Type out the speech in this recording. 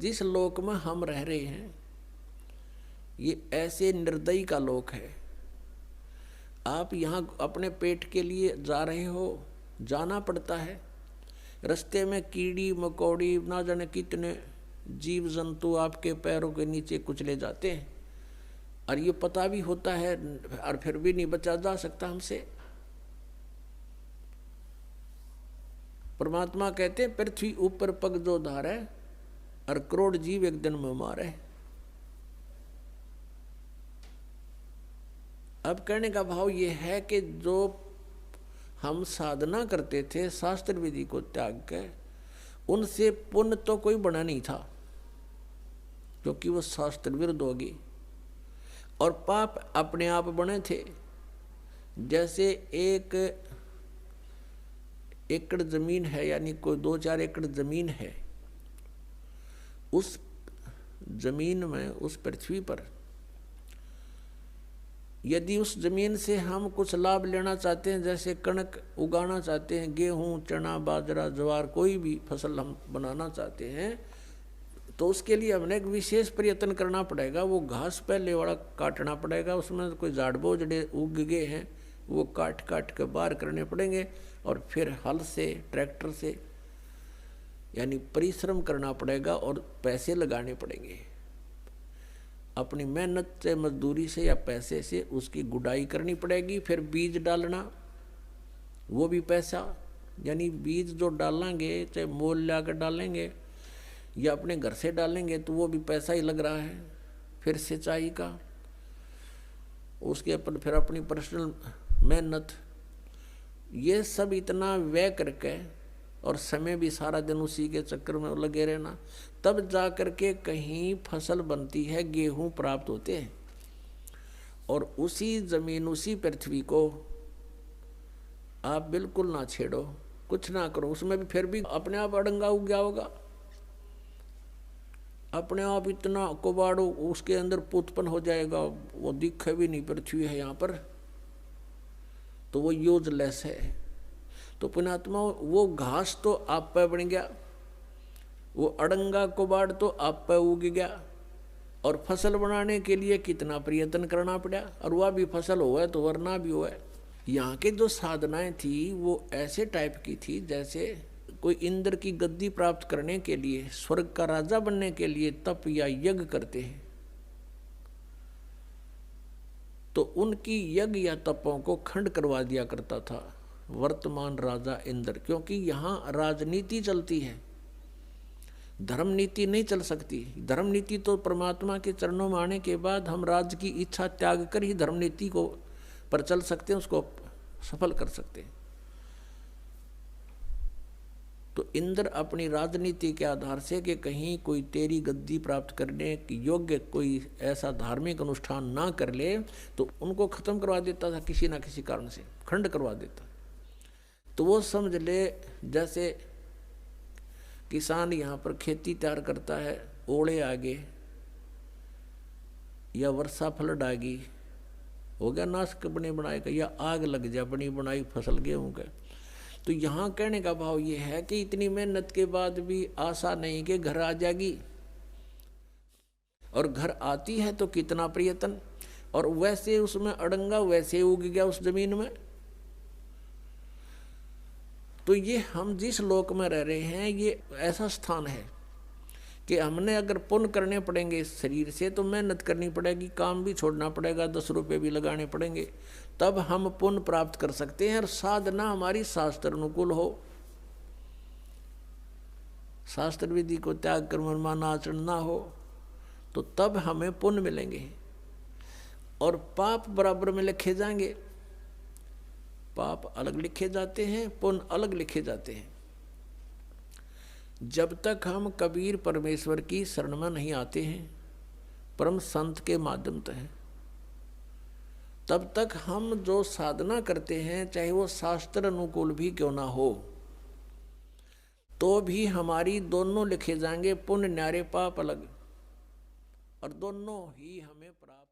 जिस लोक में हम रह रहे हैं ये ऐसे निर्दयी का लोक है। आप यहाँ अपने पेट के लिए जा रहे हो, जाना पड़ता है। रास्ते में कीड़ी मकोड़ी ना जाने कितने जीव जंतु आपके पैरों के नीचे कुचले जाते हैं, और ये पता भी होता है और फिर भी नहीं बचा जा सकता हमसे। परमात्मा कहते हैं पृथ्वी ऊपर पग जो धारे और करोड़ जीव एक दिन में मारे। अब कहने का भाव ये है कि जो हम साधना करते थे शास्त्र विधि को त्याग के, उनसे पुण्य तो कोई बना नहीं था क्योंकि वो शास्त्र विरुद्ध होगी, और पाप अपने आप बने थे। जैसे 1 एकड़ जमीन है, यानी कोई 2-4 एकड़ जमीन है, उस जमीन में, उस पृथ्वी पर यदि उस जमीन से हम कुछ लाभ लेना चाहते हैं, जैसे कणक उगाना चाहते हैं, गेहूं चना बाजरा ज्वार कोई भी फसल हम बनाना चाहते हैं, तो उसके लिए हमने एक विशेष प्रयत्न करना पड़ेगा। वो घास पहले वाला काटना पड़ेगा, उसमें कोई झाड़ बोझड़े उग गए हैं वो काट काट के बाहर करने पड़ेंगे, और फिर हल से ट्रैक्टर से यानी परिश्रम करना पड़ेगा और पैसे लगाने पड़ेंगे। अपनी मेहनत से, मजदूरी से या पैसे से उसकी गुड़ाई करनी पड़ेगी। फिर बीज डालना, वो भी पैसा, यानी बीज जो डालेंगे चाहे मोल ला कर डालेंगे या अपने घर से डालेंगे तो वो भी पैसा ही लग रहा है। फिर सिंचाई का, उसके ऊपर फिर अपनी पर्सनल मेहनत, ये सब इतना व्यय करके और समय भी सारा दिन उसी के चक्कर में लगे रहना, तब जा कर के कहीं फसल बनती है, गेहूं प्राप्त होते हैं। और उसी जमीन, उसी पृथ्वी को आप बिल्कुल ना छेड़ो, कुछ ना करो, उसमें भी फिर भी अपने आप अड़ंगा उग गया होगा, अपने आप इतना कुबाड़ो उसके अंदर उत्पन्न हो जाएगा, वो दिखे भी नहीं पृथ्वी है यहाँ पर, तो वो यूजलेस है। तो पुण्यात्मा, वो घास तो आप पे बन गया, वो अड़ंगा कुबाड़ तो आप पे उग गया, और फसल बनाने के लिए कितना प्रयत्न करना पड़ा, और वह भी फसल हुआ तो वरना भी हुआ। यहाँ के जो साधनाएं थी वो ऐसे टाइप की थी जैसे कोई इंद्र की गद्दी प्राप्त करने के लिए, स्वर्ग का राजा बनने के लिए तप या यज्ञ करते हैं, तो उनकी यज्ञ या तपों को खंड करवा दिया करता था वर्तमान राजा इंद्र। क्योंकि यहाँ राजनीति चलती है, धर्म नीति नहीं चल सकती। धर्म नीति तो परमात्मा के चरणों में आने के बाद हम राज्य की इच्छा त्याग कर ही धर्म नीति को पर चल सकते हैं, उसको सफल कर सकते हैं। तो इंद्र अपनी राजनीति के आधार से कि कहीं कोई तेरी गद्दी प्राप्त करने की योग्य कोई ऐसा धार्मिक अनुष्ठान ना कर ले, तो उनको खत्म करवा देता था, किसी ना किसी कारण से खंड करवा देता। तो वो समझ ले जैसे किसान यहाँ पर खेती तैयार करता है, ओले आगे या वर्षा फ्लड आ गई, हो गया नाश बने बनाए का, या आग लग जा बनी बनाई फसल गेहूँ का। तो यहाँ कहने का भाव ये है कि इतनी मेहनत के बाद भी आशा नहीं कि घर आ जाएगी, और घर आती है तो कितना प्रयत्न, और वैसे उसमें अड़ंगा वैसे उग गया उस जमीन में। तो ये हम जिस लोक में रह रहे हैं ये ऐसा स्थान है कि हमने अगर पुण्य करने पड़ेंगे इस शरीर से, तो मेहनत करनी पड़ेगी, काम भी छोड़ना पड़ेगा, 10 रुपये भी लगाने पड़ेंगे, तब हम पुण्य प्राप्त कर सकते हैं। और साधना हमारी शास्त्र अनुकूल हो, शास्त्र विधि को त्याग कर मनमाना आचरण ना हो, तो तब हमें पुण्य मिलेंगे और पाप बराबर में लिखे जाएंगे। पाप अलग लिखे जाते हैं, पुण्य अलग लिखे जाते हैं। जब तक हम कबीर परमेश्वर की शरण में नहीं आते हैं, परम संत के माध्यम से हैं, तब तक हम जो साधना करते हैं, चाहे वो शास्त्र अनुकूल भी क्यों ना हो, तो भी हमारी दोनों लिखे जाएंगे, पुण्य न्यारे पाप अलग, और दोनों ही हमें प्राप्त